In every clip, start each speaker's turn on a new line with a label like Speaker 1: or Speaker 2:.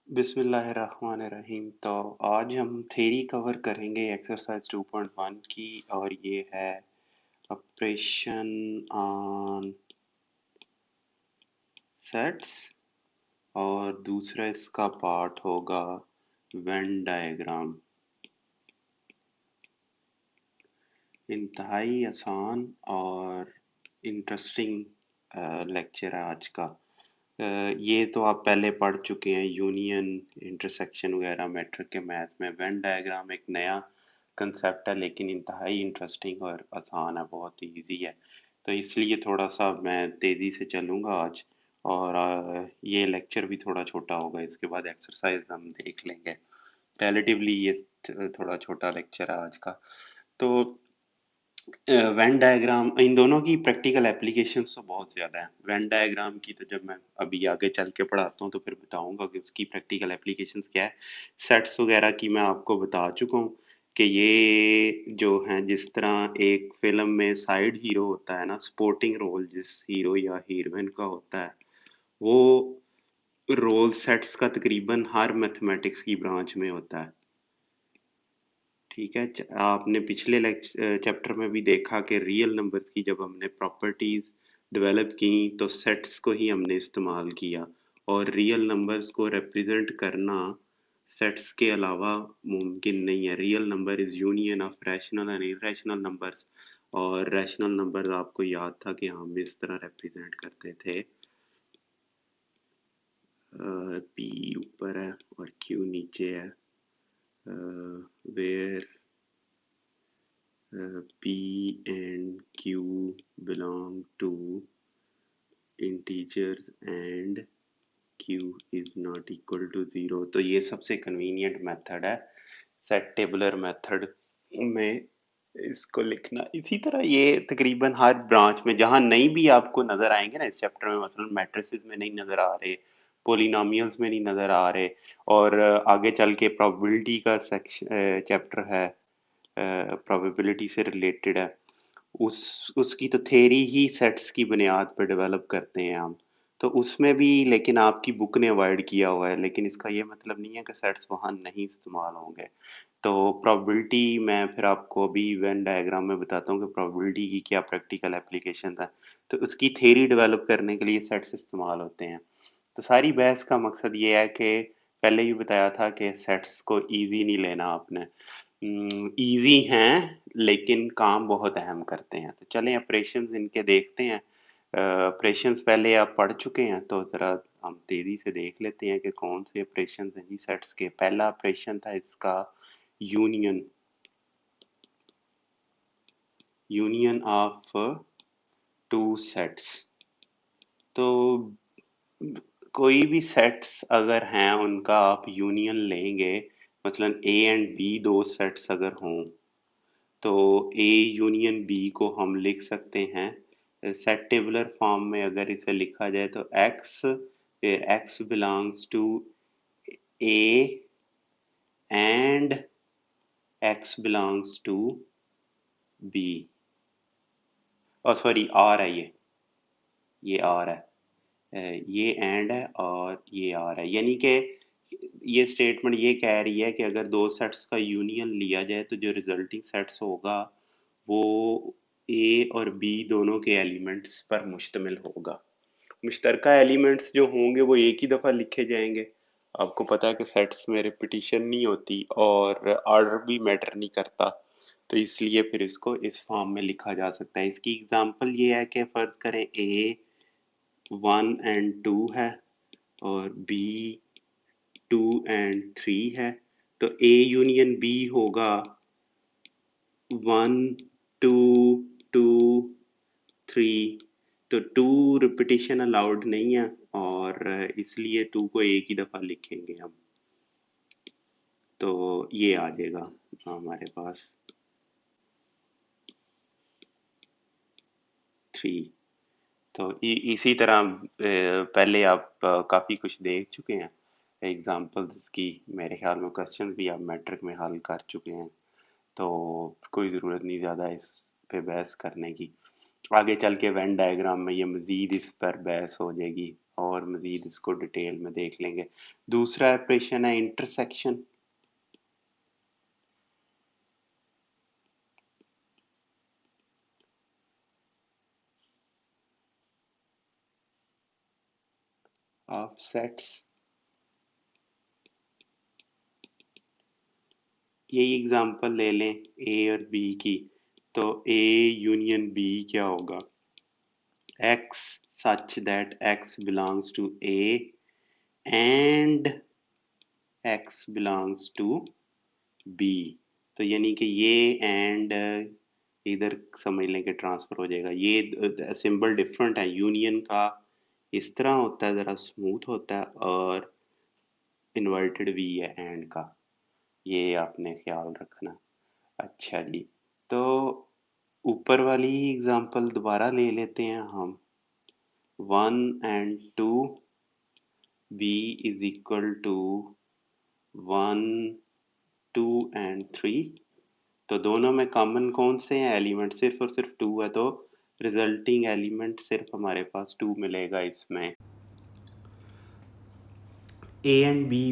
Speaker 1: बिस्मिल्लाहिर्रहमानिर्रहीम। तो आज हम थ्योरी कवर करेंगे एक्सरसाइज 2.1 की, और ये है ऑपरेशन ऑन सेट्स, और दूसरा इसका पार्ट होगा वेन डायग्राम। इंतहाई आसान और इंटरेस्टिंग लेक्चर है आज का। ये तो आप पहले पढ़ चुके हैं, यूनियन, इंटरसेक्शन वगैरह मैट्रिक के मैथ में। वेन डायग्राम एक नया कंसेप्ट है, लेकिन इंतहाई इंटरेस्टिंग और आसान है, बहुत ही ईजी है। तो इसलिए थोड़ा सा मैं तेज़ी से चलूँगा आज, और ये लेक्चर भी थोड़ा छोटा होगा। इसके बाद एक्सरसाइज हम देख लेंगे। रिलेटिवली ये थोड़ा छोटा लेक्चर है आज का। तो वेन डायग्राम, इन दोनों की प्रैक्टिकल एप्लीकेशंस तो बहुत ज़्यादा है। वेन डायग्राम की तो जब मैं अभी आगे चल के पढ़ाता हूँ तो फिर बताऊंगा कि उसकी प्रैक्टिकल एप्लीकेशंस क्या है। सेट्स वगैरह की मैं आपको बता चुका हूँ कि ये जो हैं, जिस तरह एक फिल्म में साइड हीरो होता है ना, सपोर्टिंग रोल जिस हीरो या हीरोइन का होता है, वो रोल सेट्स का तकरीबन हर मैथमेटिक्स की ब्रांच में होता है। ठीक है। आपने पिछले चैप्टर में भी देखा कि रियल नंबर्स की जब हमने प्रॉपर्टीज डेवलप की तो सेट्स को ही हमने इस्तेमाल किया, और रियल नंबर्स को रिप्रेजेंट करना सेट्स के अलावा मुमकिन नहीं है। Real number is union of rational and irrational numbers, और रैशनल नंबर्स आपको याद था कि हम इस तरह रिप्रेजेंट करते थे। पी ऊपर है और क्यू नीचे है, where P and Q belong to integers and Q is not equal to 0। तो ये सबसे कन्वीनियंट मेथड है सेट टेबुलर मेथड में इसको लिखना। इसी तरह ये तकरीबन हर ब्रांच में जहाँ नहीं भी आपको नज़र आएंगे ना इस चैप्टर में, मसलन मैट्रिसेस में नहीं नज़र आ रहे, पोलिनोमियल्स में नहीं नज़र आ रहे, और आगे चल के प्रोबेबिलिटी का सेक्शन चैप्टर है, प्रोबेबिलिटी से रिलेटेड है, उसकी तो थ्योरी ही सेट्स की बुनियाद पर डेवलप करते हैं हम। तो उसमें भी लेकिन आपकी बुक ने अवॉइड किया हुआ है, लेकिन इसका ये मतलब नहीं है कि सेट्स वहाँ नहीं इस्तेमाल होंगे। तो प्रोबेबिलिटी मैं फिर आपको अभी वेन डायग्राम में बताता हूँ कि प्रोबेबिलिटी की क्या प्रैक्टिकल एप्लीकेशन है। तो उसकी थ्योरी डेवलप करने के लिए सेट्स इस्तेमाल होते हैं। तो सारी बहस का मकसद ये है कि पहले ही बताया था कि सेट्स को इजी नहीं लेना आपने। इजी हैं लेकिन काम बहुत अहम करते हैं। तो चलें ऑपरेशंस इनके देखते हैं। ऑपरेशंस पहले आप पढ़ चुके हैं, तो ज़रा हम तेज़ी से देख लेते हैं कि कौन से ऑपरेशंस हैं जी सेट्स के। पहला ऑपरेशन था इसका union, union of two sets. तो कोई भी सेट्स अगर हैं उनका आप यूनियन लेंगे, मसलन ए एंड बी दो सेट्स अगर हों, तो ए यूनियन बी को हम लिख सकते हैं सेट टेबुलर फॉर्म में। अगर इसे लिखा जाए तो x belongs to A and x belongs to B, और सॉरी आर है, ये आर है, ये एंड है और ये आर है। यानी कि ये स्टेटमेंट ये कह रही है कि अगर दो सेट्स का यूनियन लिया जाए तो जो रिजल्टिंग सेट्स होगा वो ए और बी दोनों के एलिमेंट्स पर मुश्तमिल होगा। मुश्तरका एलिमेंट्स जो होंगे वो एक ही दफ़ा लिखे जाएंगे। आपको पता है कि सेट्स में रिपीटिशन नहीं होती और ऑर्डर भी मैटर नहीं करता, तो इसलिए फिर इसको इस फॉर्म में लिखा जा सकता है। इसकी एग्जांपल ये है कि फ़र्ज़ करें ए 1 और 2 है और बी 2 और 3 है, तो ए यूनियन बी होगा 1 2 2 3। तो 2 रिपीटिशन अलाउड नहीं है, और इसलिए 2 को एक ही दफ़ा लिखेंगे हम। तो ये आ जाएगा हमारे पास 3। तो इसी तरह पहले आप काफ़ी कुछ देख चुके हैं एग्जाम्पल्स की। मेरे ख्याल में क्वेश्चन भी आप मैट्रिक में हल कर चुके हैं, तो कोई ज़रूरत नहीं ज़्यादा इस पे बहस करने की। आगे चल के वेन डायग्राम में ये मज़ीद इस पर बहस हो जाएगी और मज़ीद इसको डिटेल में देख लेंगे। दूसरा ऑपरेशन है इंटरसेक्शन। ऑफ सेट्स, यही एग्जांपल ले लें ए और बी की, तो ए यूनियन बी क्या होगा, x such that x belongs to a and x belongs to b। तो यानी कि ये एंड इधर समझ लें कि ट्रांसफर हो जाएगा। ये सिंबल डिफरेंट है, यूनियन का इस तरह होता है, ज़रा स्मूथ होता है, और इन्वर्टेड वी है एंड का, ये आपने ख्याल रखना। अच्छा जी, तो ऊपर वाली एग्जांपल दोबारा ले लेते हैं हम। 1 and 2, b is equal to 1 2 and 3। तो दोनों में कॉमन कौन से हैं एलिमेंट, सिर्फ और सिर्फ 2 है, तो रिजल्टिंग एलिमेंट सिर्फ हमारे पास 2 मिलेगा इसमें। A and B,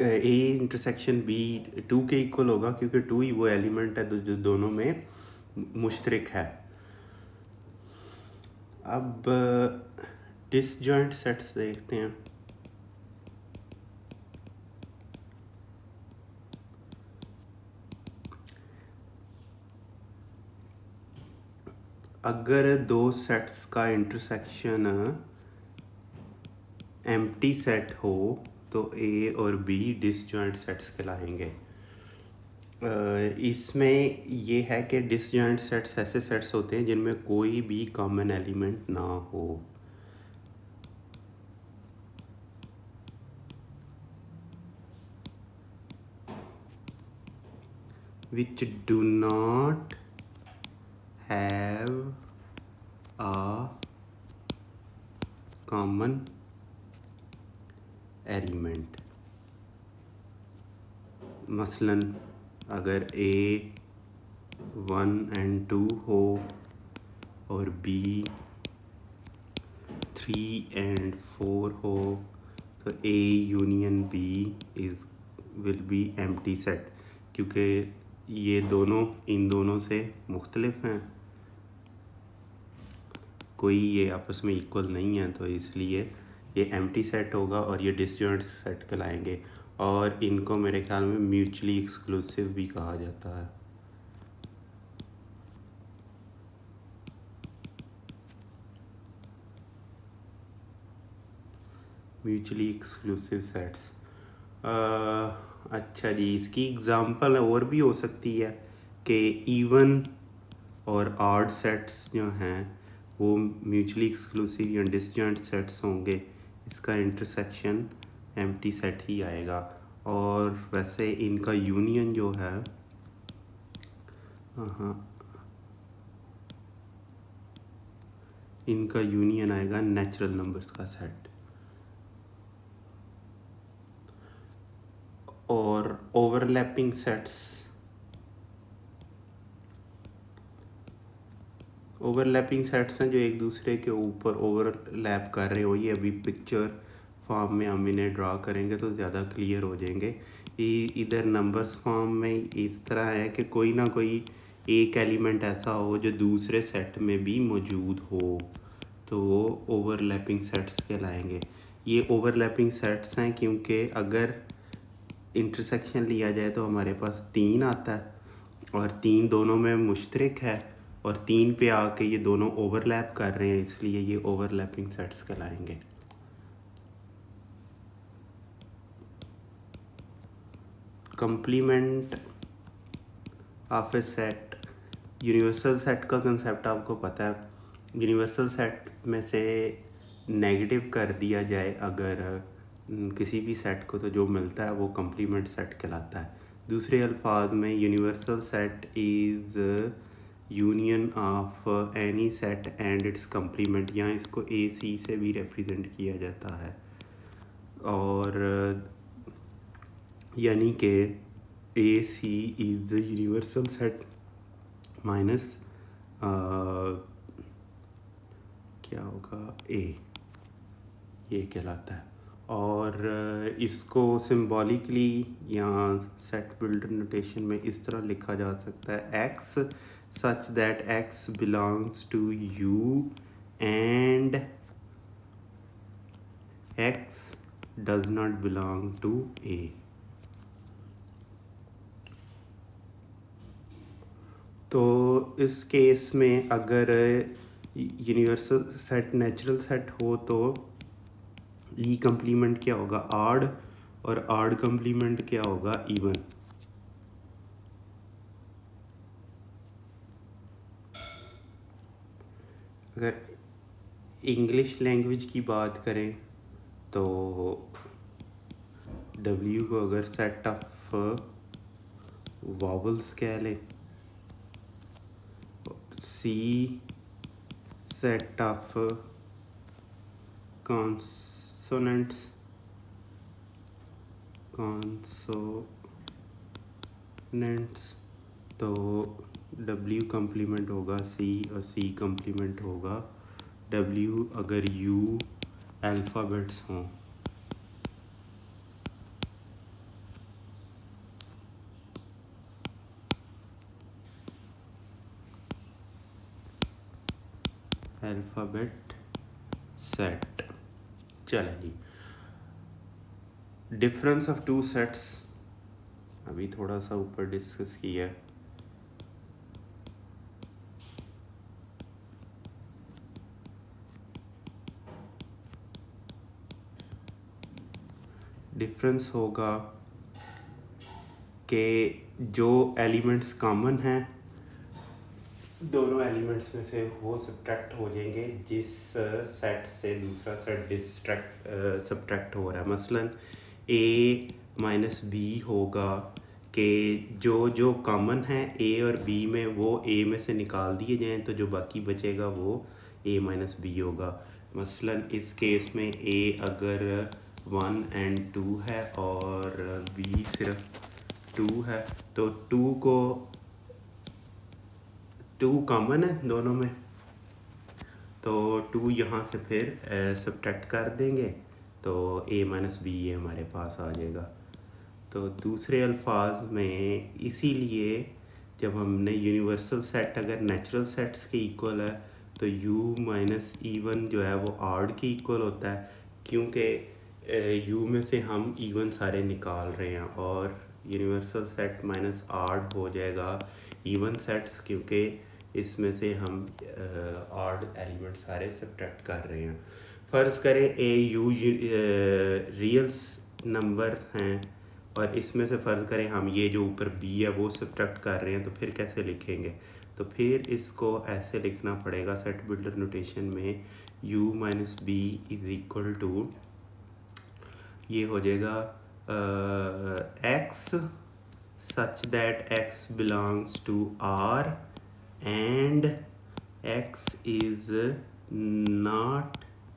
Speaker 1: A intersection B 2 के इक्वल होगा, क्योंकि 2 ही वो एलिमेंट है जो दोनों में मुश्तरक है। अब डिसजॉइंट सेट्स देखते हैं। अगर दो सेट्स का इंटरसेक्शन एम्प्टी सेट हो तो ए और बी डिसजॉइंट सेट्स कहलाएंगे। इसमें ये है कि डिसजॉइंट सेट्स ऐसे सेट्स होते हैं जिनमें कोई भी कॉमन एलिमेंट ना हो। which do not have a common element। मसलन अगर A 1 and 2 हो और B 3 and 4 हो, तो A union B will be empty set, क्योंकि ये दोनों इन दोनों से मुख्तलिफ हैं, कोई ये आपस में इक्वल नहीं है, तो इसलिए ये एम्प्टी सेट होगा और ये डिसजॉइंट सेट कहलाएंगे। और इनको मेरे ख्याल में म्यूचुअली एक्सक्लूसिव भी कहा जाता है। Mutually exclusive sets. अच्छा जी, इसकी एग्ज़ाम्पल और भी हो सकती है कि इवन और ऑड सेट्स जो हैं वो म्यूचुअली एक्सक्लूसिव या डिसजॉइंट सेट्स होंगे, इसका इंटरसेक्शन एम्प्टी सेट ही आएगा। और वैसे इनका यूनियन जो है, हाँ, इनका यूनियन आएगा नेचुरल नंबर्स का सेट। और ओवरलैपिंग सेट्स, ओवरलैपिंग सेट्स हैं जो एक दूसरे के ऊपर ओवरलैप कर रहे हो। ये अभी पिक्चर फॉर्म में हम इन्हें ड्रा करेंगे तो ज़्यादा क्लियर हो जाएंगे। इधर नंबर्स फॉर्म में इस तरह है कि कोई ना कोई एक एलिमेंट ऐसा हो जो दूसरे सेट में भी मौजूद हो, तो वो ओवरलैपिंग सेट्स कहलाएंगे। ये ओवरलैपिंग सेट्स हैं क्योंकि अगर इंटरसेक्शन लिया जाए तो हमारे पास 3 आता है और 3 दोनों में मुश्तरक है, और 3 पे आके ये दोनों ओवरलैप कर रहे हैं, इसलिए ये ओवरलैपिंग सेट्स कहलाएंगे। Complement of a set, universal set का कंसेप्ट आपको पता है। यूनिवर्सल सेट में से नेगेटिव कर दिया जाए अगर किसी भी सेट को, तो जो मिलता है वो कंप्लीमेंट सेट कहलाता है। दूसरे अल्फाज में universal set is union of any set and it's complement, यहाँ इसको ए सी से भी रिप्रेजेंट किया जाता है। और यानी कि A C is the universal set minus क्या होगा, ए, ये कहलाता है। और इसको सिंबॉलिकली या सेट बिल्डर नोटेशन में इस तरह लिखा जा सकता है, x such that x belongs to U and x does not belong to A. तो इस केस में अगर यूनिवर्सल सेट नेचुरल सेट हो तो ई कम्प्लीमेंट क्या होगा, आड, और आड कम्प्लीमेंट क्या होगा, इवन। अगर इंग्लिश लैंग्वेज की बात करें तो W को अगर सेट ऑफ वॉवल्स कह लें, C सेट ऑफ कॉन्सोनेंट्स तो W कम्प्लीमेंट होगा C और C कम्प्लीमेंट होगा W अगर U अल्फ़ाबेट्स हों। Alphabet set. चलें जी, डिफरेंस ऑफ टू सेट्स अभी थोड़ा सा ऊपर डिस्कस किया है। डिफरेंस होगा कि जो एलिमेंट्स कॉमन हैं दोनों एलिमेंट्स में से वो सब्ट्रैक्ट हो जाएंगे जिस सेट से दूसरा सेट सब्ट्रैक्ट हो रहा है। मसलन a माइनस बी होगा कि जो जो कॉमन है a और b में वो a में से निकाल दिए जाएं तो जो बाकी बचेगा वो a माइनस बी होगा। मसलन इस केस में a अगर 1 एंड 2 है और b सिर्फ 2 है तो 2 कॉमन है दोनों में, तो 2 यहाँ से फिर सब्ट्रैक्ट कर देंगे तो a माइनस बी ये हमारे पास आ जाएगा। तो दूसरे अल्फाज में इसीलिए जब हमने यूनिवर्सल सेट अगर नेचुरल सेट्स के इक्वल है तो u माइनस E1 जो है वो आड के इक्वल होता है, क्योंकि u में से हम इवन सारे निकाल रहे हैं और यूनिवर्सल सेट माइनस आड हो जाएगा इवन सेट्स, क्योंकि इसमें से हम आड एलिमेंट सारे सब्ट्रैक्ट कर रहे हैं। फ़र्ज़ करें a u रियल्स नंबर हैं और इसमें से फ़र्ज़ करें हम ये जो ऊपर b है वो सब्ट्रैक्ट कर रहे हैं, तो फिर कैसे लिखेंगे, तो फिर इसको ऐसे लिखना पड़ेगा सेट बिल्डर नोटेशन में u minus B is equal to, ये हो जाएगा x such that x belongs to R and x is not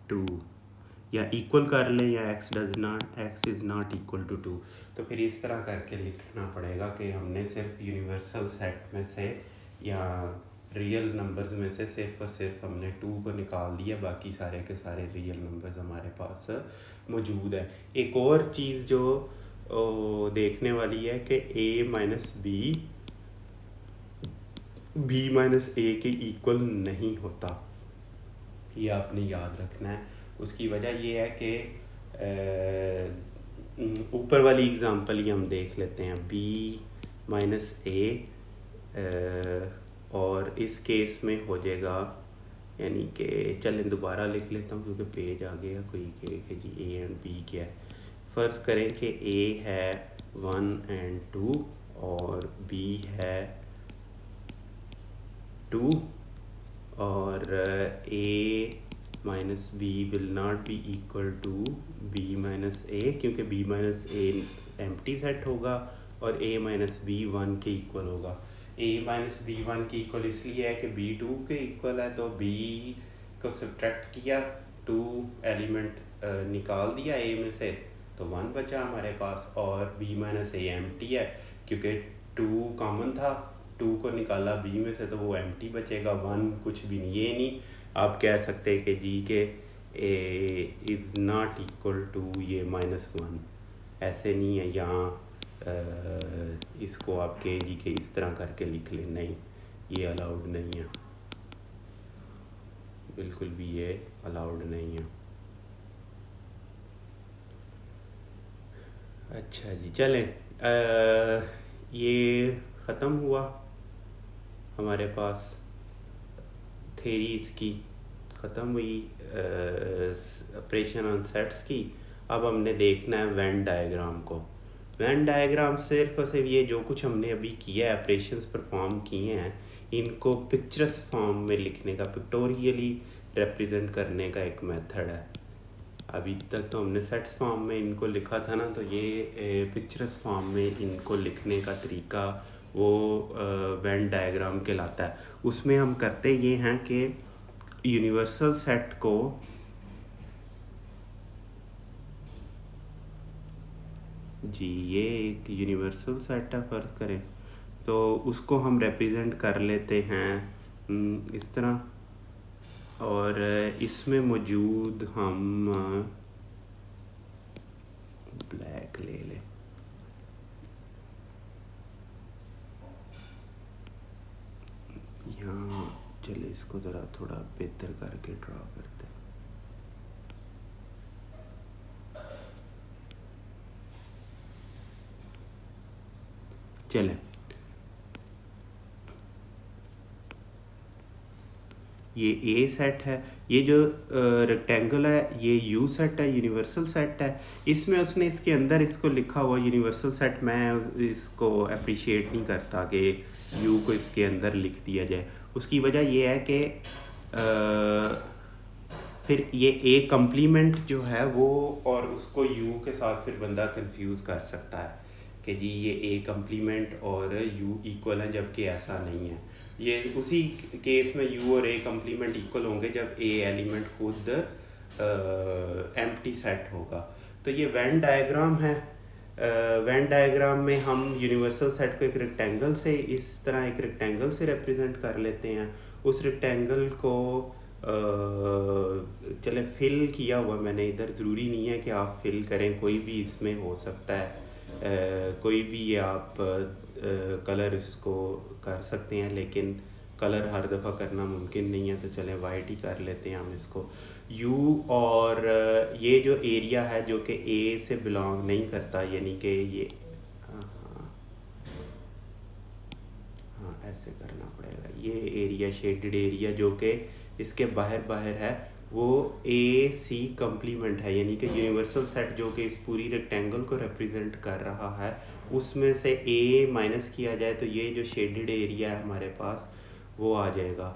Speaker 1: 2, या इक्वल कर लें या x is not equal to 2। तो फिर इस तरह करके लिखना पड़ेगा कि हमने सिर्फ यूनिवर्सल सेट में से या रियल नंबर्स में से सिर्फ और सिर्फ हमने 2 को निकाल दिया, बाकी सारे के सारे रियल नंबर्स हमारे पास मौजूद है। एक और चीज़ जो देखने वाली है कि a माइनस बी माइनस ए के इक्वल नहीं होता, ये आपने याद रखना है। उसकी वजह ये है कि ऊपर वाली एग्ज़ाम्पल ही हम देख लेते हैं, b माइनस ए, और इस केस में हो जाएगा, यानी कि चलें दोबारा लिख लेता हूँ क्योंकि पेज आ गया कोई कि जी a एंड b क्या है। फ़र्ज़ करें कि a है 1 एंड 2 और b है 2 और a minus B will not be equal to b minus A, क्योंकि b minus A empty set होगा और a माइनस बी 1 के इक्वल होगा। a माइनस बी 1 के इक्वल इसलिए है कि b 2 के इक्वल है, तो b को सब्ट्रैक्ट किया, 2 एलिमेंट निकाल दिया a में से तो 1 बचा हमारे पास, और b माइनस ए एम्प्टी है क्योंकि 2 कॉमन था, 2 को निकाला b में से तो वो एम्प्टी बचेगा, 1 कुछ भी नहीं, ये नहीं आप कह सकते हैं कि जी के A is not equal to ये -1, ऐसे नहीं है। यहाँ इसको आप कहें जी के इस तरह करके लिख लें, नहीं, ये अलाउड नहीं है, बिल्कुल भी ये अलाउड नहीं है। अच्छा जी, चलें, ये ख़त्म हुआ हमारे पास थेरी इसकी ख़त्म हुई, ऑपरेशन ऑन सेट्स की। अब हमने देखना है वेन डायग्राम को। वेन डायग्राम सिर्फ और सिर्फ ये जो कुछ हमने अभी किया है, ऑपरेशंस परफॉर्म किए हैं, इनको पिक्चरस फॉर्म में लिखने का, पिक्टोरियली रिप्रेजेंट करने का एक मेथड है। अभी तक तो हमने सेट्स फॉर्म में इनको लिखा था ना, तो ये पिक्चरस फॉर्म में इनको लिखने का तरीका वो वेन डायग्राम कहलाता है। उसमें हम करते ये हैं कि यूनिवर्सल सेट को जी, ये एक यूनिवर्सल सेट है फ़र्ज़ करें, तो उसको हम रिप्रेजेंट कर लेते हैं इस तरह, और इसमें मौजूद हम ब्लैक ले लें, यहाँ चले इसको ज़रा थोड़ा बेहतर करके ड्रा करते हैं। चलें, ये ए सेट है, ये जो रेक्टेंगल है ये यू सेट है, यूनिवर्सल सेट है। इसमें उसने इसके अंदर इसको लिखा हुआ यूनिवर्सल सेट, मैं इसको अप्रिशिएट नहीं करता कि यू को इसके अंदर लिख दिया जाए। उसकी वजह ये है कि फिर ये ए कम्प्लीमेंट जो है वो, और उसको यू के साथ फिर बंदा कंफ्यूज कर सकता है कि जी ये ए कम्प्लीमेंट और यू इक्वल है, जबकि ऐसा नहीं है। ये उसी केस में यू और ए कम्प्लीमेंट इक्वल होंगे जब ए एलिमेंट खुद एम्प्टी सेट होगा। तो ये वेन डायग्राम है। वेन डायग्राम में हम यूनिवर्सल सेट को एक रेक्टेंगल से, इस तरह एक रेक्टेंगल से रिप्रेजेंट कर लेते हैं। उस रेक्टेंगल को चले फिल किया हुआ मैंने इधर, ज़रूरी नहीं है कि आप फिल करें, कोई भी इसमें हो सकता है, कोई भी ये आप कलर इसको कर सकते हैं, लेकिन कलर हर दफ़ा करना मुमकिन नहीं है, तो चलें वाइट ही कर लेते हैं हम इसको। यू और ये जो एरिया है जो कि ए से बिलोंग नहीं करता, यानी कि ये हाँ ऐसे करना पड़ेगा, ये एरिया शेडेड एरिया जो कि इसके बाहर बाहर है, वो ए सी कम्प्लीमेंट है, यानी कि यूनिवर्सल सेट जो कि इस पूरी रेक्टेंगल को रिप्रेजेंट कर रहा है, उसमें से ए माइनस किया जाए तो ये जो शेडेड एरिया है हमारे पास वो आ जाएगा।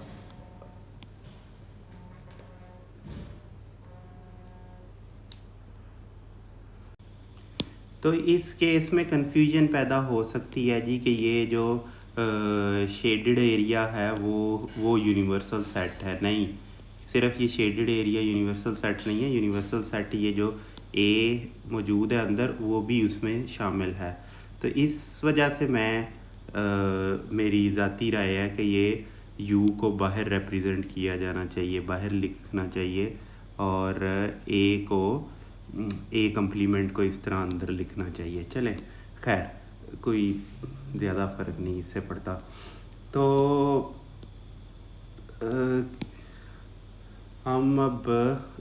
Speaker 1: तो इस केस में कन्फ्यूजन पैदा हो सकती है जी कि ये जो शेडेड एरिया है वो यूनिवर्सल सेट है। नहीं, सिर्फ ये शेडेड एरिया यूनिवर्सल सेट नहीं है, यूनिवर्सल सेट ये जो ए मौजूद है अंदर वो भी उसमें शामिल है। तो इस वजह से मेरी ज़ाती राय है कि ये यू को बाहर रिप्रेजेंट किया जाना चाहिए, बाहर लिखना चाहिए, और ए कम्प्लीमेंट को इस तरह अंदर लिखना चाहिए। चलें, खैर कोई ज़्यादा फ़र्क नहीं इससे पड़ता। तो हम अब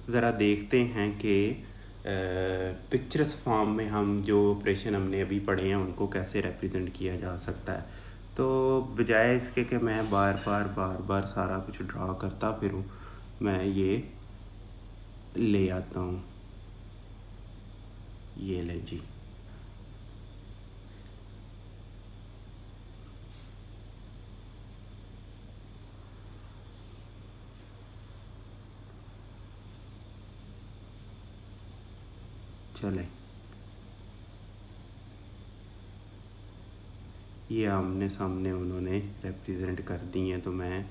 Speaker 1: ज़रा देखते हैं कि पिक्चरस फॉर्म में हम जो ऑपरेशन हमने अभी पढ़े हैं उनको कैसे रिप्रेजेंट किया जा सकता है। तो बजाय इसके कि मैं बार बार सारा कुछ ड्रा करता फिरूं, मैं ये ले आता हूँ, ये ले जी। चले, ये आमने सामने उन्होंने रिप्रेजेंट कर दी हैं, तो मैं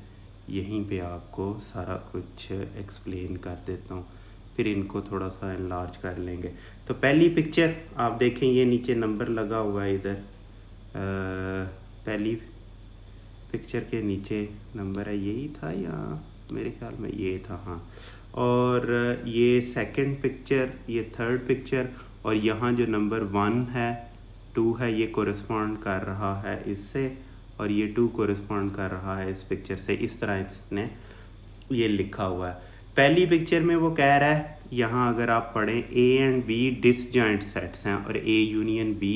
Speaker 1: यहीं पे आपको सारा कुछ एक्सप्लेन कर देता हूँ, फिर इनको थोड़ा सा एनलार्ज कर लेंगे। तो पहली पिक्चर आप देखें, ये नीचे नंबर लगा हुआ है इधर, पहली पिक्चर के नीचे नंबर है, यही था या मेरे ख्याल में ये था, हाँ। और ये सेकंड पिक्चर, ये थर्ड पिक्चर, और यहाँ जो नंबर 1 है 2 है ये कोरिस्पॉन्ड कर रहा है इससे, और ये 2 कोरिस्पॉन्ड कर रहा है इस पिक्चर से। इस तरह इसने ये लिखा हुआ है। पहली पिक्चर में वो कह रहा है, यहाँ अगर आप पढ़ें, A and B disjoint sets हैं और ए यूनियन बी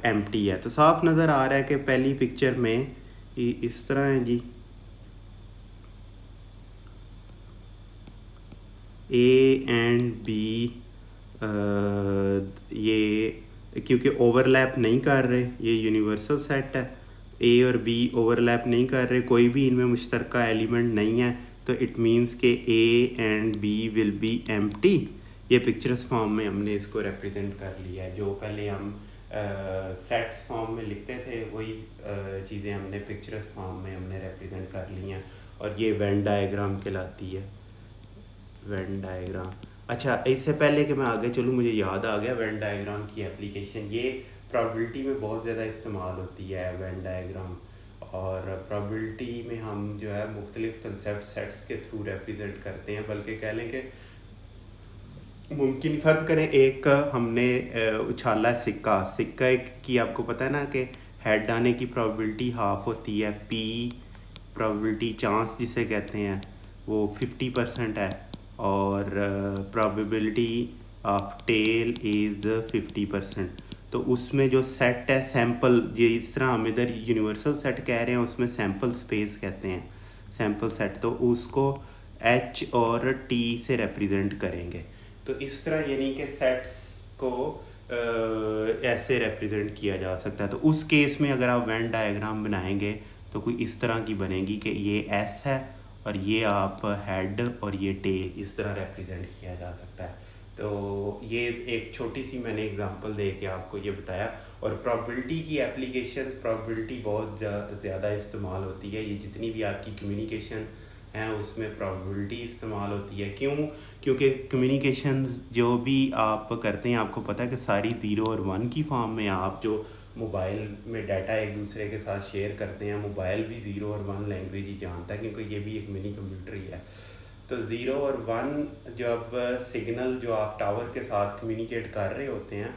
Speaker 1: एम्प्टी है। तो साफ नज़र आ रहा है कि पहली पिक्चर में इस तरह है जी, ए एंड बी ये क्योंकि ओवरलैप नहीं कर रहे, ये यूनिवर्सल सेट है, ए और बी ओवरलैप नहीं कर रहे, कोई भी इनमें मुश्तरका एलिमेंट नहीं है, तो इट मीन्स के A and B will be empty. ये पिक्चर्स फॉर्म में हमने इसको रिप्रेजेंट कर लिया है। जो पहले हम सेट्स फॉर्म में लिखते थे वही चीज़ें हमने पिक्चर्स फॉर्म में हमने रिप्रेजेंट कर ली हैं, और ये वेन डायग्राम कहलाती है, वेन डायग्राम। अच्छा, इससे पहले कि मैं आगे चलूँ, मुझे याद आ गया वेन डायग्राम की एप्लीकेशन। ये प्रोबेबिलिटी में बहुत ज़्यादा इस्तेमाल होती है वेन डायग्राम, और प्रोबेबिलिटी में हम जो है मुख्तलिफ कंसेप्ट सेट्स के थ्रू रिप्रेजेंट करते हैं। बल्कि कह लें कि मुमकिन फ़र्ज़ करें एक हमने उछाला सिक्का, सिक्का की आपको पता है ना कि हेड आने की प्रोबेबिलिटी हाफ होती है, पी प्रोबेबिलिटी चांस जिसे कहते हैं वो 50% है, और प्रोबेबिलिटी ऑफ टेल इज़ 50%। तो उसमें जो सेट है सैम्पल, ये इस तरह हम इधर यूनिवर्सल सेट कह रहे हैं, उसमें सैम्पल स्पेस कहते हैं, सैम्पल सेट, तो उसको एच और टी से रिप्रेजेंट करेंगे। तो इस तरह यानी कि सेट्स को ऐसे रिप्रेजेंट किया जा सकता है। तो उस केस में अगर आप वेन डायग्राम बनाएंगे तो कोई इस तरह की बनेगी कि ये एस है और ये आप हेड और ये टेल, इस तरह रिप्रेजेंट किया जा सकता है। तो ये एक छोटी सी मैंने एग्जांपल दे के आपको ये बताया। और प्रोबेबिलिटी की एप्लीकेशन, प्रोबेबिलिटी बहुत ज़्यादा इस्तेमाल होती है। ये जितनी भी आपकी कम्युनिकेशन हैं उसमें प्रोबेबिलिटी इस्तेमाल होती है। क्यों? क्योंकि कम्युनिकेशंस जो भी आप करते हैं, आपको पता है कि सारी 0 और 1 की फॉर्म में, आप जो मोबाइल में डाटा एक दूसरे के साथ शेयर करते हैं, मोबाइल भी 0 और 1 लैंग्वेज ही जानता है, क्योंकि ये भी एक मिनी कंप्यूटर ही है। तो 0 और 1 जब सिग्नल जो आप टावर के साथ कम्युनिकेट कर रहे होते हैं,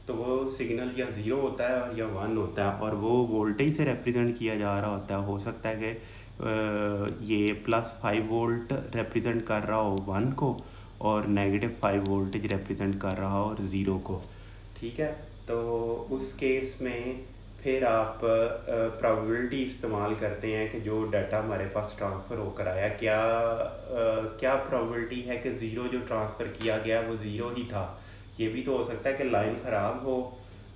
Speaker 1: तो वो सिग्नल या 0 होता है या 1 होता है, और वो वोल्टेज से रिप्रेजेंट किया जा रहा होता है। हो सकता है कि ये +5 वोल्ट रिप्रेजेंट कर रहा हो 1 को, और -5 वोल्टेज रिप्रेजेंट कर रहा हो और 0 को। ठीक है, तो उस केस में फिर आप प्रोबेबिलिटी इस्तेमाल करते हैं कि जो डाटा हमारे पास ट्रांसफ़र होकर आया, क्या प्रोबेबिलिटी है कि 0 जो ट्रांसफ़र किया गया वो 0 ही था। ये भी तो हो सकता है कि लाइन ख़राब हो,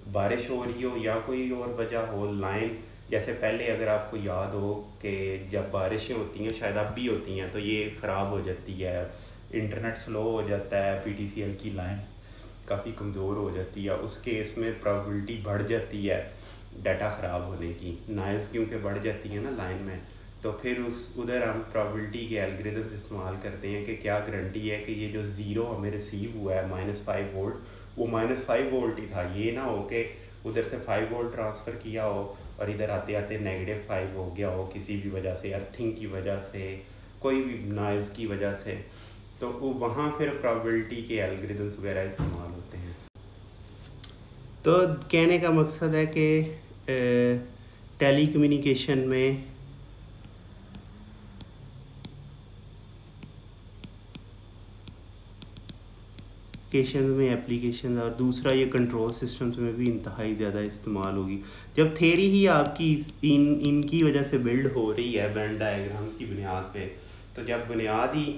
Speaker 1: बारिश हो रही हो, या कोई और वजह हो। लाइन जैसे पहले अगर आपको याद हो कि जब बारिशें होती हैं, शायद अब भी होती हैं, तो ये ख़राब हो जाती है, इंटरनेट स्लो हो जाता है, PTCL की लाइन काफ़ी कमज़ोर हो जाती है। उस केस में प्रोबेबिलिटी बढ़ जाती है डाटा ख़राब होने की, नॉइज़ क्योंकि बढ़ जाती है ना लाइन में। तो फिर उधर हम प्रोबेबिलिटी के एल्गोरिथम्स इस्तेमाल करते हैं कि क्या गारंटी है कि ये जो 0 हमें रिसीव हुआ है -5 वोल्ट, वो -5 वोल्ट ही था। ये ना हो कि उधर से 5 वोल्ट ट्रांसफ़र किया हो और इधर आते आते -5 हो गया हो, किसी भी वजह से, अर्थिंग की वजह से, कोई भी नॉइज़ की वजह से। तो वहाँ फिर प्रोबेबिलिटी के एल्गोरिथम्स वगैरह इस्तेमाल होते हैं। तो कहने का मकसद है कि टेली कम्युनिकेशन में एप्लीकेशन, और दूसरा ये कंट्रोल सिस्टम्स में भी इंतहाई ज़्यादा इस्तेमाल होगी। जब थेरी ही आपकी इनकी वजह से बिल्ड हो रही है वेन डायग्राम्स की बुनियाद पे, तो जब बुनियाद ही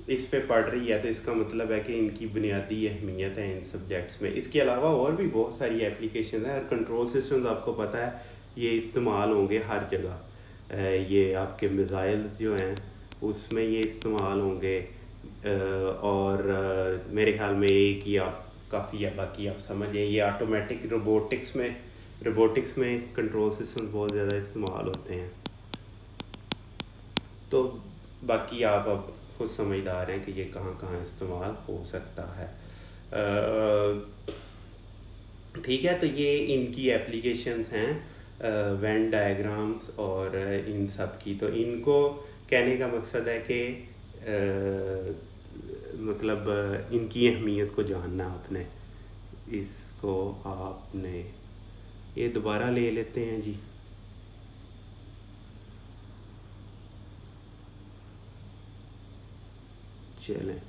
Speaker 1: इस पे पढ़ रही है, तो इसका मतलब है कि इनकी बुनियादी अहमियत है इन सब्जेक्ट्स में। इसके अलावा और भी बहुत सारी एप्लीकेशन है, और कंट्रोल सिस्टम्स आपको पता है ये इस्तेमाल होंगे हर जगह। ये आपके मिसाइल्स जो हैं उसमें ये इस्तेमाल होंगे, और मेरे ख्याल में एक ही आप काफ़ी है, बाकी आप समझें। ये ऑटोमेटिक रोबोटिक्स में कंट्रोल सिस्टम बहुत ज़्यादा इस्तेमाल होते हैं। तो बाकी आप अब खुद समझदार हैं कि ये कहाँ कहाँ इस्तेमाल हो सकता है। ठीक है, तो ये इनकी एप्लीकेशंस हैं वेन डायग्राम्स और इन सब की। तो इनको कहने का मकसद है कि मतलब इनकी अहमियत को जानना आपने। इसको आपने ये दोबारा ले लेते हैं जी। चलें,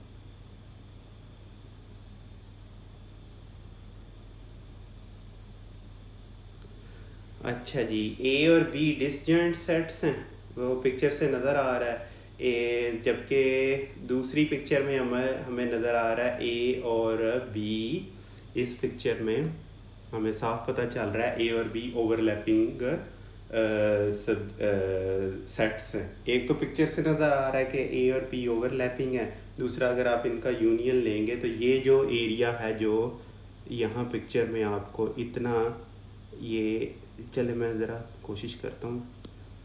Speaker 1: अच्छा जी, ए और बी डिसजॉइंट सेट्स हैं, वो पिक्चर से नज़र आ रहा है। ए जबकि दूसरी पिक्चर में हमें हमें नज़र आ रहा है ए और बी। इस पिक्चर में हमें साफ पता चल रहा है ए और बी ओवरलैपिंग सेट्स हैं। एक तो पिक्चर से नज़र आ रहा है कि ए और बी ओवरलैपिंग है, दूसरा अगर आप इनका यूनियन लेंगे तो ये जो एरिया है जो यहाँ पिक्चर में आपको इतना, ये चले मैं ज़रा कोशिश करता हूँ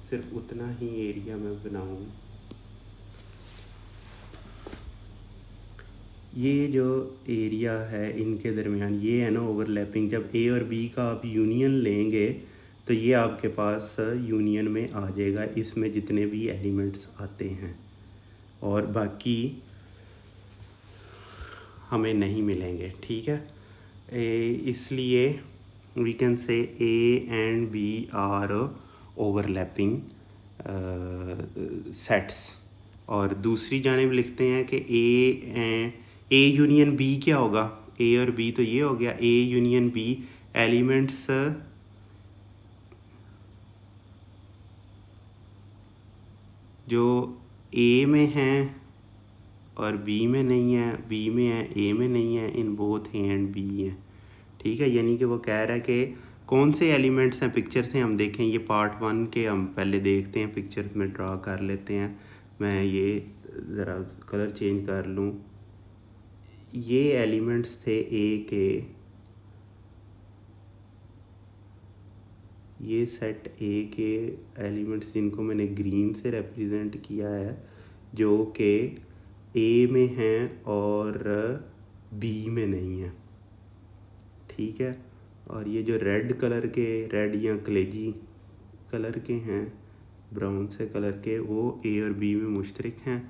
Speaker 1: सिर्फ उतना ही एरिया में बनाऊँ। ये जो एरिया है इनके दरमियान ये है ना ओवरलैपिंग, जब ए और बी का आप यूनियन लेंगे तो ये आपके पास यूनियन में आ जाएगा, इसमें जितने भी एलिमेंट्स आते हैं, और बाकी हमें नहीं मिलेंगे, ठीक है। इसलिए we can say A and B are overlapping sets। और दूसरी जानिब लिखते हैं कि ए यूनियन बी क्या होगा, ए और बी तो ये हो गया, ए यूनियन बी एलिमेंट्स जो ए में हैं और बी में नहीं है, बी में है ए में नहीं है, in both A and B हैं, ठीक है। यानी कि वो कह रहा है कि कौन से एलिमेंट्स हैं पिक्चर से हम देखें। ये पार्ट 1 के हम पहले देखते हैं, पिक्चर में ड्रा कर लेते हैं। मैं ये ज़रा कलर चेंज कर लूँ। ये एलिमेंट्स थे ए के, ये सेट ए के एलिमेंट्स जिनको मैंने ग्रीन से रिप्रेजेंट किया है, जो कि ए में हैं और बी में नहीं है, ठीक है। और ये जो रेड कलर के, रेड या कलेजी कलर के हैं, ब्राउन से कलर के, वो ए और बी में मुश्तरक हैं।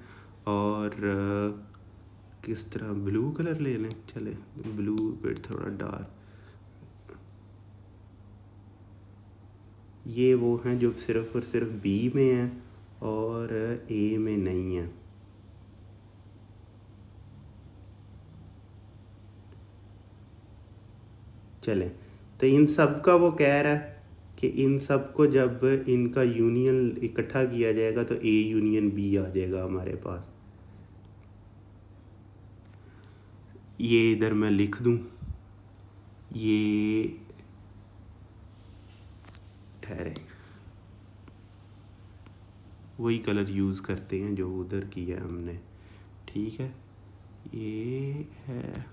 Speaker 1: और किस तरह ब्लू कलर ले लें, चले ब्लू पे थोड़ा डार्क, ये वो हैं जो सिर्फ और सिर्फ बी में हैं और ए में नहीं है। चले, तो इन सब का वो कह रहा है कि इन सब को जब इनका यूनियन इकट्ठा किया जाएगा तो ए यूनियन बी आ जाएगा हमारे पास। ये इधर मैं लिख दूं, ये ठहरे, वही कलर यूज़ करते हैं जो उधर किया है हमने, ठीक है। ये है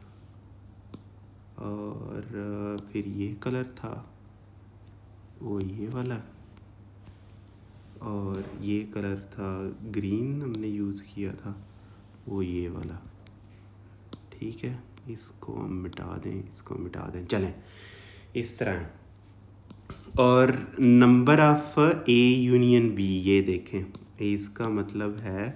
Speaker 1: और फिर ये कलर था वो ये वाला, और ये कलर था ग्रीन हमने यूज़ किया था वो ये वाला, ठीक है। इसको हम मिटा दें, इसको मिटा दें, चलें इस तरह। और number of A union B, ये देखें, इसका मतलब है,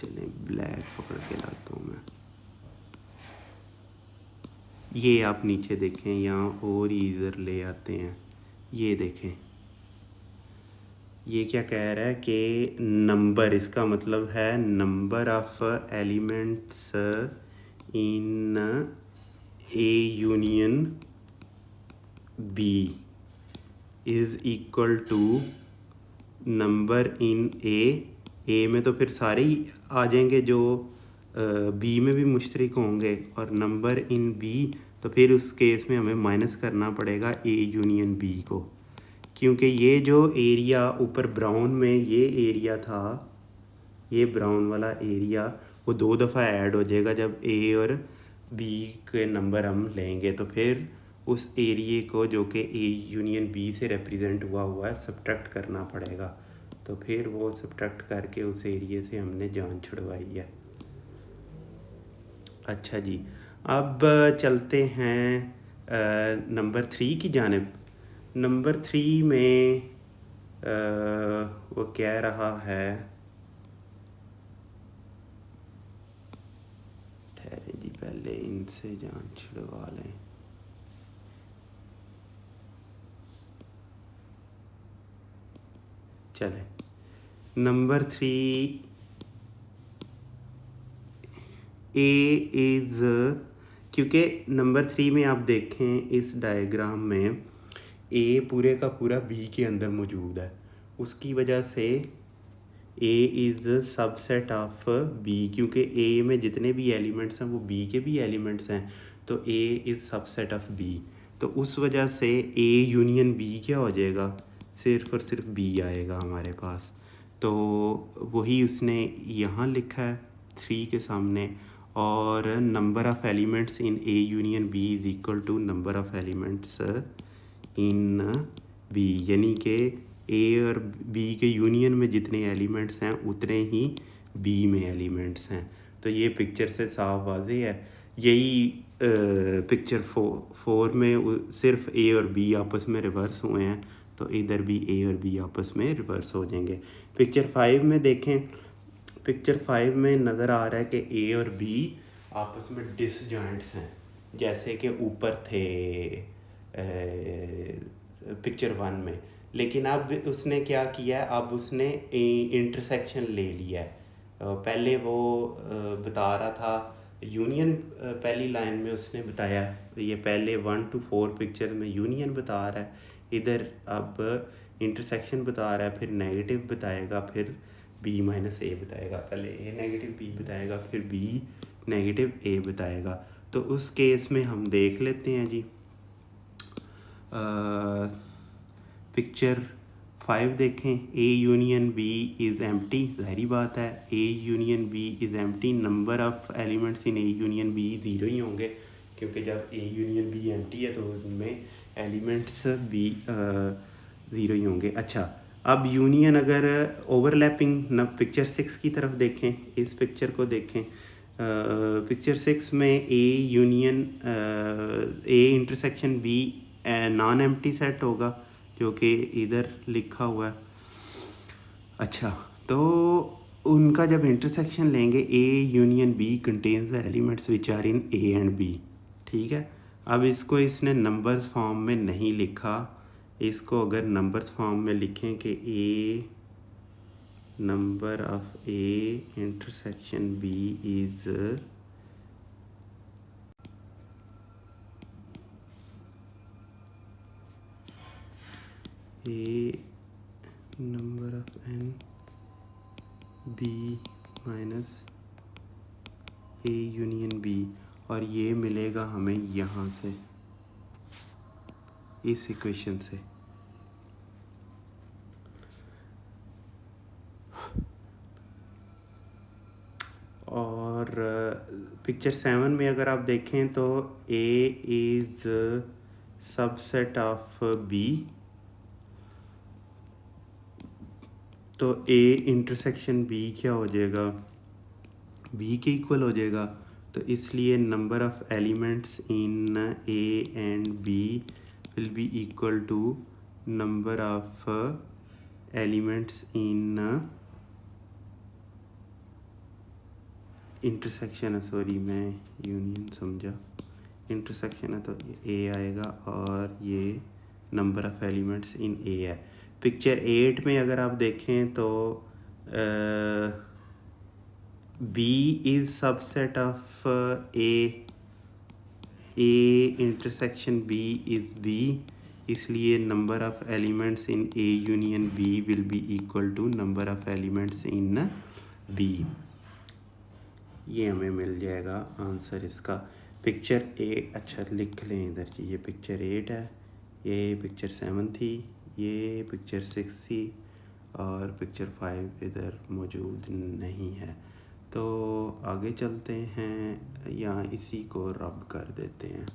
Speaker 1: चलें ब्लैक पकड़ के लाता हूँ मैं, ये आप नीचे देखें, यहाँ और इधर ले आते हैं, ये देखें, ये क्या कह रहा है कि नंबर, इसका मतलब है number of elements in A union B is equal to number in A में तो फिर सारे ही आ जाएंगे जो बी में भी मुश्तरक होंगे, और नंबर इन बी तो फिर उस केस में हमें माइनस करना पड़ेगा ए यूनियन बी को, क्योंकि ये जो एरिया ऊपर ब्राउन में ये एरिया था, ये ब्राउन वाला एरिया वो 2 दफ़ा ऐड हो जाएगा जब ए और बी के नंबर हम लेंगे, तो फिर उस एरिए को जो कि ए यूनियन बी से रिप्रेजेंट हुआ है सब्ट्रैक्ट करना पड़ेगा, तो फिर वो सब्ट्रैक्ट करके उस एरिए से हमने जान छुड़वाई है। अच्छा जी, अब चलते हैं नंबर 3 की जानिब। नंबर 3 में वो कह रहा है, ठहरे जी पहले इनसे जान छुड़वा लें। चले नंबर 3 ए इज़, क्योंकि नंबर 3 में आप देखें इस डायग्राम में ए पूरे का पूरा बी के अंदर मौजूद है, उसकी वजह से A is subset of B, क्योंकि ए में जितने भी एलिमेंट्स हैं वो बी के भी एलिमेंट्स हैं, तो A is subset of B. तो उस वजह से ए यूनियन बी क्या हो जाएगा, सिर्फ और सिर्फ बी आएगा हमारे पास। तो वही उसने यहाँ लिखा है 3 के सामने, और number of elements in A union B is equal to number of elements in B, यानी कि ए और बी के यूनियन में जितने एलिमेंट्स हैं उतने ही बी में एलिमेंट्स हैं। तो ये पिक्चर से साफ वाज़ेह है। यही पिक्चर 4 में सिर्फ ए और बी आपस में रिवर्स हुए हैं, तो इधर भी ए और बी आपस में रिवर्स हो जाएंगे। पिक्चर 5 में देखें, पिक्चर 5 में नज़र आ रहा है कि ए और बी आपस में डिसजॉइंट्स हैं, जैसे कि ऊपर थे पिक्चर 1 में। लेकिन अब उसने क्या किया है, अब उसने इंटरसेक्शन ले लिया है। पहले वो बता रहा था यूनियन, पहली लाइन में उसने बताया, ये पहले 1 to 4 पिक्चर में यूनियन बता रहा है, इधर अब इंटरसेक्शन बता रहा है, फिर नेगेटिव बताएगा, फिर बी माइनस ए बताएगा, पहले ए नेगेटिव बी बताएगा, फिर बी नेगेटिव ए बताएगा। तो उस केस में हम देख लेते हैं जी, पिक्चर 5 देखें, A union B is empty, ज़ाहरी बात है A union B is empty, number of elements in A union B 0 ही होंगे, क्योंकि जब ए यूनियन बी एम्प्टी है तो उनमें एलिमेंट्स भी 0 ही होंगे। अच्छा, अब यूनियन अगर ओवरलैपिंग न, पिक्चर 6 की तरफ देखें, इस पिक्चर को देखें, पिक्चर 6 में A union A intersection B non empty set होगा, जो कि इधर लिखा हुआ है। अच्छा, तो उनका जब इंटरसेक्शन लेंगे, A union B contains the elements which are in A and B, ठीक है। अब इसको इसने नंबर्स फॉर्म में नहीं लिखा, इसको अगर नंबर्स फॉर्म में लिखें कि A number of A intersection B is A number of n B minus A union B, और ये मिलेगा हमें यहाँ से, इस इक्वेशन से। और पिक्चर 7 में अगर आप देखें तो A is subset of B, तो ए इंटरसेक्शन बी क्या हो जाएगा, बी के इक्वल हो जाएगा। तो इसलिए number of elements in A and B will be equal to number of elements in intersection है, सॉरी मैं यूनियन समझा, इंटरसेक्शन है तो ए आएगा, और ये number of elements in A है। पिक्चर 8 में अगर आप देखें तो B is subset of A intersection B is B, इसलिए number of elements in A union B will be equal to number of elements in B. ये हमें मिल जाएगा आंसर इसका। पिक्चर 8, अच्छा लिख लें इधर जी, ये पिक्चर 8 है, ये पिक्चर 7 थी, ये पिक्चर 6 थी, और पिक्चर 5 इधर मौजूद नहीं है। तो आगे चलते हैं, या इसी को रब कर देते हैं।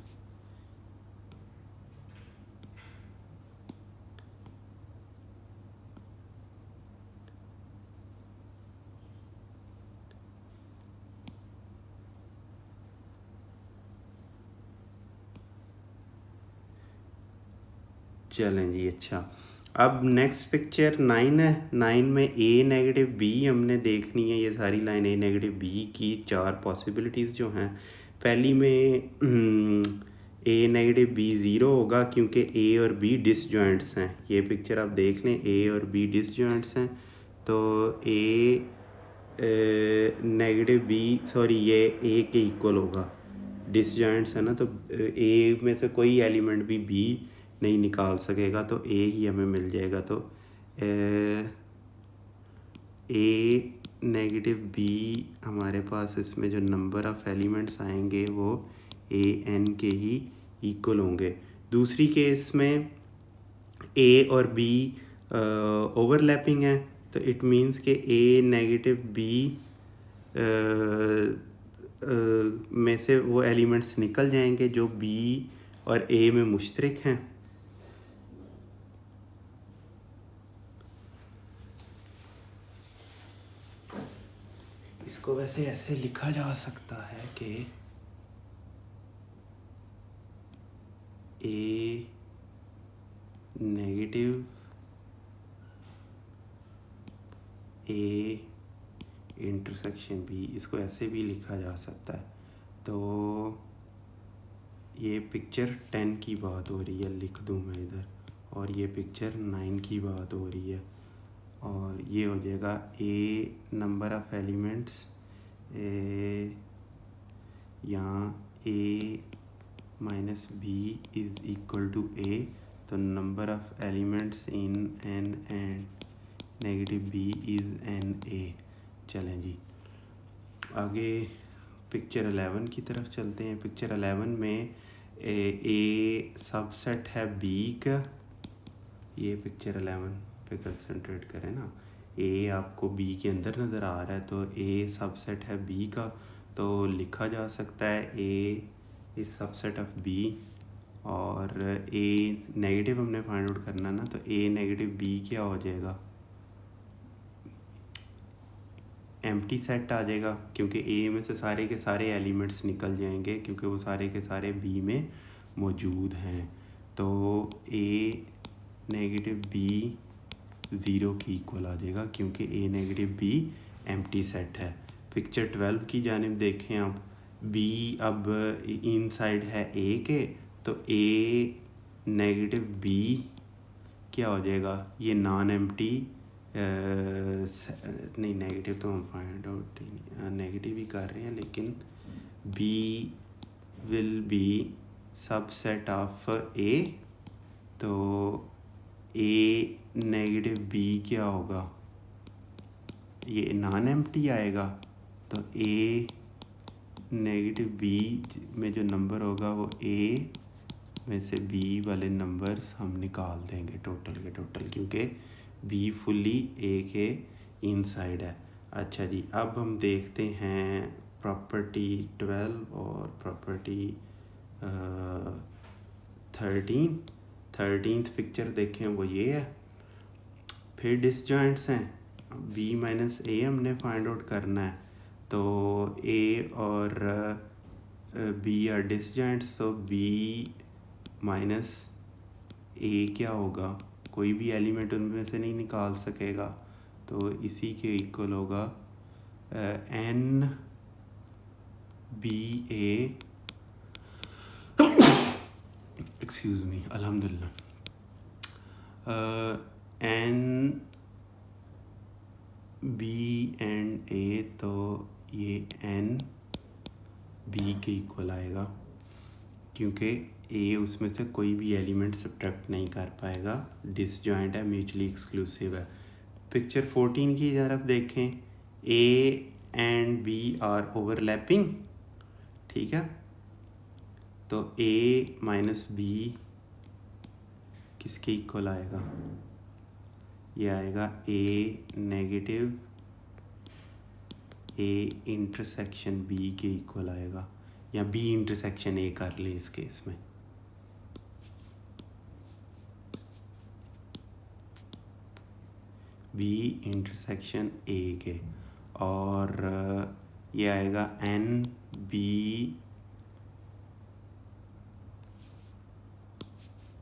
Speaker 1: चलें जी, अच्छा अब नेक्स्ट पिक्चर 9 है। 9 में ए नेगेटिव बी हमने देखनी है। ये सारी लाइन ए नेगेटिव बी की 4 पॉसिबिलिटीज़ जो हैं। पहली में ए नेगेटिव बी ज़ीरो होगा क्योंकि ए और बी डिसजॉइंट्स हैं। ये पिक्चर आप देख लें, ए और बी डिसजॉइंट्स हैं। तो ए नेगेटिव बी सॉरी ये ए के इक्वल होगा, डिसजॉइंट्स है ना, तो ए में से कोई एलिमेंट भी बी नहीं निकाल सकेगा, तो ए ही हमें मिल जाएगा। तो ए नेगेटिव बी हमारे पास इसमें जो नंबर ऑफ़ एलिमेंट्स आएंगे वो ए एन के ही इक्वल होंगे। दूसरी केस में ए और बी ओवरलैपिंग है, तो इट मीन्स कि ए नेगेटिव बी में से वो एलिमेंट्स निकल जाएंगे जो बी और ए में मुश्तरक हैं। इसको वैसे ऐसे लिखा जा सकता है कि ए नेगेटिव ए इंटरसेक्शन बी, इसको ऐसे भी लिखा जा सकता है। तो ये पिक्चर 10 की बात हो रही है, लिख दूँ मैं इधर, और ये पिक्चर 9 की बात हो रही है। और ये हो जाएगा ए नंबर ऑफ़ एलिमेंट्स यहाँ A minus B is equal to A, तो number of elements in n and negative B is n A. चलें जी आगे पिक्चर 11 की तरफ चलते हैं। पिक्चर 11 में ए सबसेट है बी का। ये पिक्चर 11 पे कंसंट्रेट करें ना, ए आपको बी के अंदर नज़र आ रहा है, तो ए सबसेट है बी का, तो लिखा जा सकता है ए इज सबसेट ऑफ बी। और ए नेगेटिव हमने फाइंड आउट करना ना, तो ए नेगेटिव बी क्या हो जाएगा, एम्प्टी सेट आ जाएगा, क्योंकि ए में से सारे के सारे एलिमेंट्स निकल जाएंगे क्योंकि वो सारे के सारे बी में मौजूद हैं। तो ए नेगेटिव बी ज़ीरो की इक्वल आ जाएगा क्योंकि ए नेगेटिव बी एम्प्टी सेट है। पिक्चर 12 की जानिब देखें आप, बी अब इन साइड है ए के, तो ए नेगेटिव बी क्या हो जाएगा, ये नॉन एम्प्टी नहीं, नेगेटिव तो हम फाइंड आउट नेगेटिव ही कर रहे हैं, लेकिन B will be subset of A, तो ए नेगेटिव बी क्या होगा, ये नॉन एम्प्टी आएगा, तो ए नेगेटिव बी में जो नंबर होगा वो ए में से बी वाले नंबर्स हम निकाल देंगे टोटल के टोटल, क्योंकि बी फुली ए के इनसाइड है। अच्छा जी, अब हम देखते हैं प्रॉपर्टी 12 और प्रॉपर्टी 13th पिक्चर देखें, वो ये है। फिर डिसजॉइंट्स हैं, बी माइनस ए हमने फाइंड आउट करना है, तो ए और बी आर डिसजॉइंट्स, तो बी माइनस ए क्या होगा, कोई भी एलिमेंट उनमें से नहीं निकाल सकेगा, तो इसी के इक्वल होगा एन बी ए, एक्सक्यूज़ मी, अल्हम्दुलिल्लाह, एन बी एंड ए, तो ये एन बी के इक्वल आएगा क्योंकि ए उसमें से कोई भी एलिमेंट सब्ट्रैक्ट नहीं कर पाएगा, डिसजॉइंट है, म्यूचुअली एक्सक्लूसिव है। पिक्चर 14 की तरफ देखें, A and B are overlapping, ठीक है, तो ए माइनस बी किसके इक्वल आएगा, ये आएगा A negative A intersection B के इक्वल आएगा, या बी इंटरसेक्शन ए कर ले इस केस में। बी इंटरसेक्शन ए के, और ये आएगा एन बी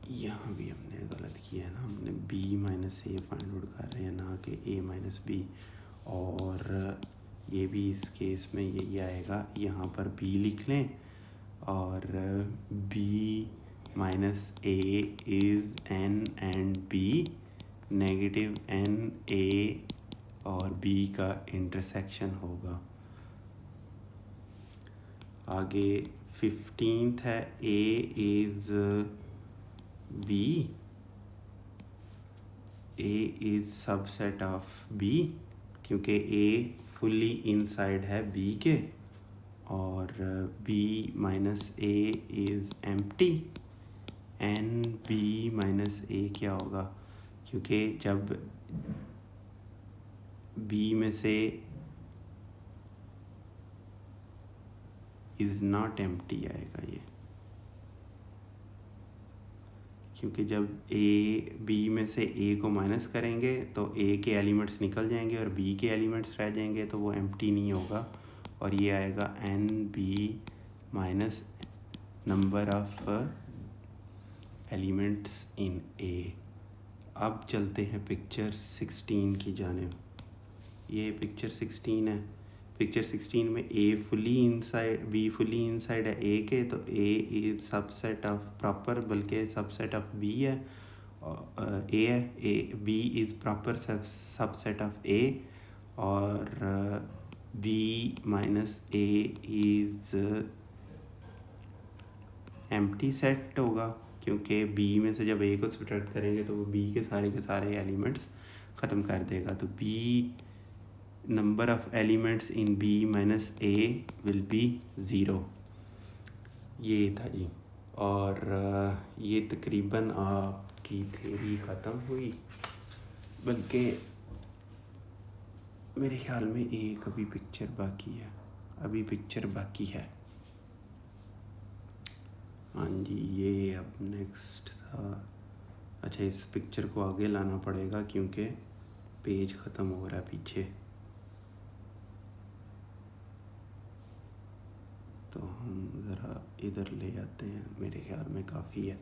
Speaker 1: यहाँ भी हमने गलत किया है ना, हमने b माइनस ए फाइंड आउट कर रहे हैं ना कि a माइनस बी। और ये भी इस केस में यही आएगा, यहाँ पर b लिख लें और b minus A is n and b, negative n a और b का इंटरसेक्शन होगा। आगे 15th है a is b, a is subset of b, क्योंकि a फुली इनसाइड है b के, और b minus A is empty, n B minus A क्या होगा, क्योंकि जब b में से इज़ नॉट एम्प्टी आएगा ये, क्योंकि जब b में से a को माइनस करेंगे तो a के एलिमेंट्स निकल जाएंगे और b के एलिमेंट्स रह जाएंगे, तो वो एम्प्टी नहीं होगा, और ये आएगा n B minus number of elements in a। अब चलते हैं पिक्चर 16 की जानिब। ये पिक्चर 16 है। पिक्चर 16 में a fully inside, b fully inside है a के, तो a is subset of proper, बल्कि सबसेट ऑफ b है, a है, b is proper subset of a, और b minus a is empty set होगा, क्योंकि b में से जब a को सब्ट्रैक्ट करेंगे तो वो b के सारे एलिमेंट्स ख़त्म कर देगा। तो b number of elements in b minus a will be 0। ये था जी। और ये तकरीबन आपकी थ्योरी ख़त्म हुई, बल्कि मेरे ख्याल में एक अभी पिक्चर बाकी है। हाँ जी, ये अब नेक्स्ट था। अच्छा, इस पिक्चर को आगे लाना पड़ेगा क्योंकि पेज ख़त्म हो रहा है पीछे, तो हम ज़रा इधर ले आते हैं, मेरे ख्याल में काफ़ी है।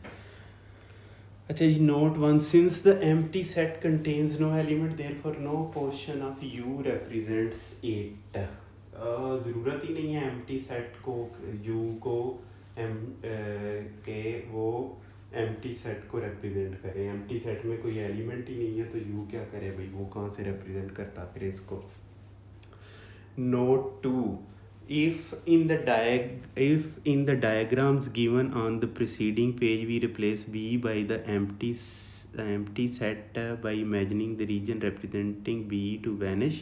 Speaker 1: अच्छा जी, note 1, since the empty set contains no element therefore no portion of u represents it. ज़रूरत ही नहीं है एम्प्टी सेट को, u को के वो एम्प्टी सेट को रिप्रेजेंट करे। एम्प्टी सेट में कोई एलिमेंट ही नहीं है तो u क्या करे भाई, वो कहाँ से रिप्रेजेंट करता फिर इसको। Note 2, if in the diagrams given on the preceding page we replace b by the empty set by imagining the region representing b to vanish।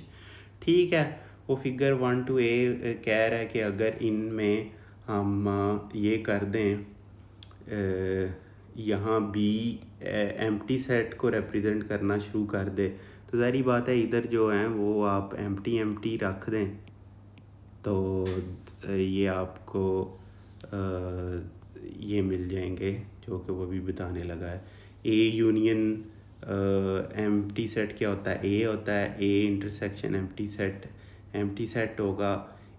Speaker 1: ठीक है, वो फिगर 1 to a कह रहा है कि अगर इनमें हम ये कर दें, यहाँ b एम्प्टी सेट को रिप्रेजेंट करना शुरू कर दे, तो ज़ाहिर बात है इधर जो हैं वो आप एम्प्टी रख दें तो ये आपको ये मिल जाएंगे जो कि वो भी बताने लगा है। ए यूनियन एम्प्टी सेट क्या होता है, ए होता है, ए इंटरसेक्शन एम्प्टी सेट होगा।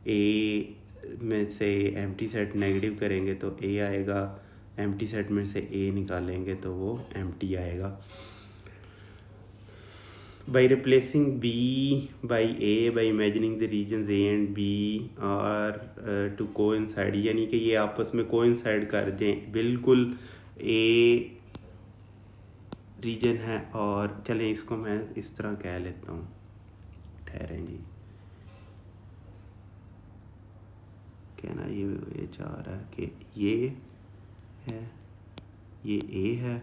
Speaker 1: ए में से एम्प्टी सेट नेगेटिव करेंगे तो ए आएगा, एम्प्टी सेट में से ए निकालेंगे तो वो एम्प्टी आएगा। By replacing b by a by imagining the regions a and b are to coincide, यानी कि ये आपस में coincide कर दें, बिल्कुल a रीजन है। और चलें इसको मैं इस तरह कह लेता हूँ, ठहरें जी, कहना ये चाह रहा है कि ये है, ये a है,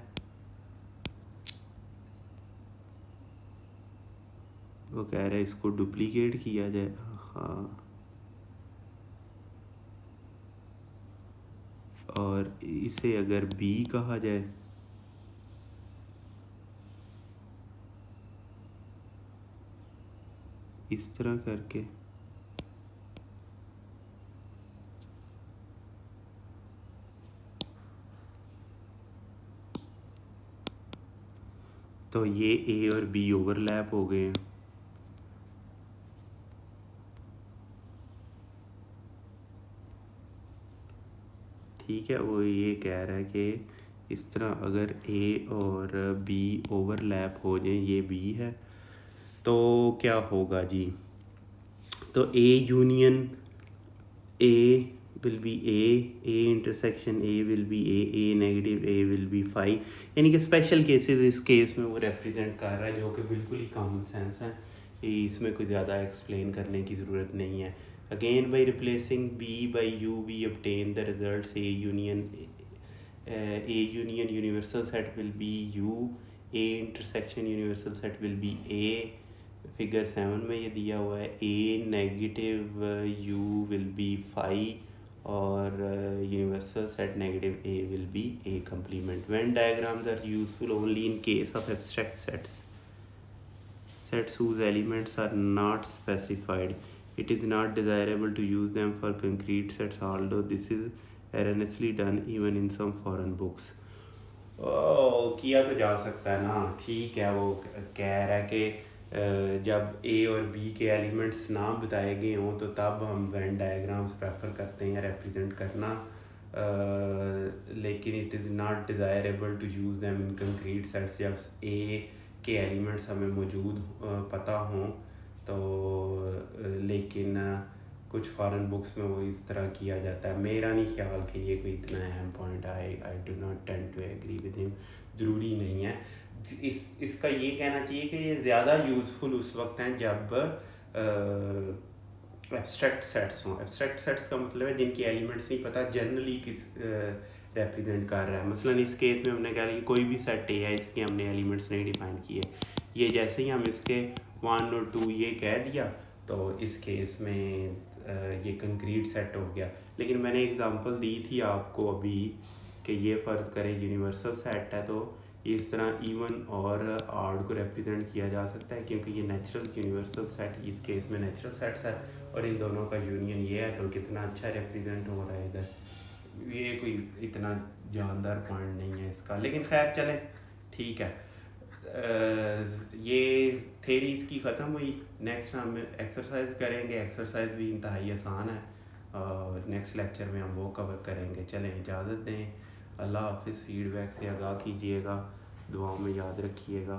Speaker 1: वो कह रहा है इसको डुप्लीकेट किया जाए। हाँ, और इसे अगर b कहा जाए इस तरह करके, तो ये a और b ओवरलैप हो गए हैं। ठीक है, वो ये कह रहा है कि इस तरह अगर ए और बी ओवरलैप हो जाए, ये बी है तो क्या होगा जी, तो A union A will be A intersection A will be A negative A will be phi, यानी कि स्पेशल केसेस इस केस में वो रिप्रेजेंट कर रहा है, जो कि बिल्कुल ही कॉमन सेंस है, इसमें कोई ज़्यादा एक्सप्लेन करने की ज़रूरत नहीं है. Again by replacing B by U we obtain the results A union universal set will be U, A intersection universal set will be A. Figure 7 में ये दिया हुआ है A negative U will be phi और universal set negative A will be A complement. When diagrams are useful only in case of abstract sets whose elements are not specified. It is not desirable to use them for concrete sets, although this is erroneously done even in some foreign books. किया तो जा सकता है ना, ठीक है. वो कह रहा है कि जब ए और बी के एलिमेंट्स ना बताए गए हों तो तब हम वेन डायग्राम्स प्रेफर करते हैं रिप्रेजेंट करना, लेकिन it is not desirable to use them in concrete sets. जब ए के एलिमेंट्स हमें मौजूद पता हों तो, लेकिन कुछ फॉरेन बुक्स में वो इस तरह किया जाता है. मेरा नहीं ख्याल कि ये कोई इतना अहम पॉइंट है. I do not tend to agree with him. ज़रूरी नहीं है. इसका ये कहना चाहिए कि ये ज़्यादा यूज़फुल उस वक्त हैं जब एब्स्ट्रैक्ट सेट्स हों. एब्स्ट्रैक्ट सेट्स का मतलब है जिनकी एलिमेंट्स नहीं पता, जनरली किस रिप्रेजेंट कर रहा है. मसलन इस केस में हमने कहा कि कोई भी सेट ए है, इसके हमने एलिमेंट्स नहीं डिफाइन किए. ये जैसे ही हम इसके 1 और 2 ये कह दिया तो इस केस में ये कंक्रीट सेट हो गया. लेकिन मैंने एग्जांपल दी थी आपको अभी कि ये फ़र्ज़ करें यूनिवर्सल सेट है तो इस तरह इवन और ऑड को रिप्रेजेंट किया जा सकता है, क्योंकि ये नेचुरल यूनिवर्सल सेट इस केस में नेचुरल सेट्स है और इन दोनों का यूनियन ये है, तो कितना अच्छा रिप्रेजेंट हो रहा है इधर. ये कोई इतना जानदार पॉइंट नहीं है इसका, लेकिन खैर चले ठीक है. ये थेरी इसकी ख़त्म हुई. नेक्स्ट हम एक्सरसाइज करेंगे. एक्सरसाइज भी इंतहाई आसान है और नेक्स्ट लेक्चर में हम वो कवर करेंगे. चलें इजाज़त दें. अल्लाह हाफिज़. फीडबैक से आगाह कीजिएगा, दुआओं में याद रखिएगा.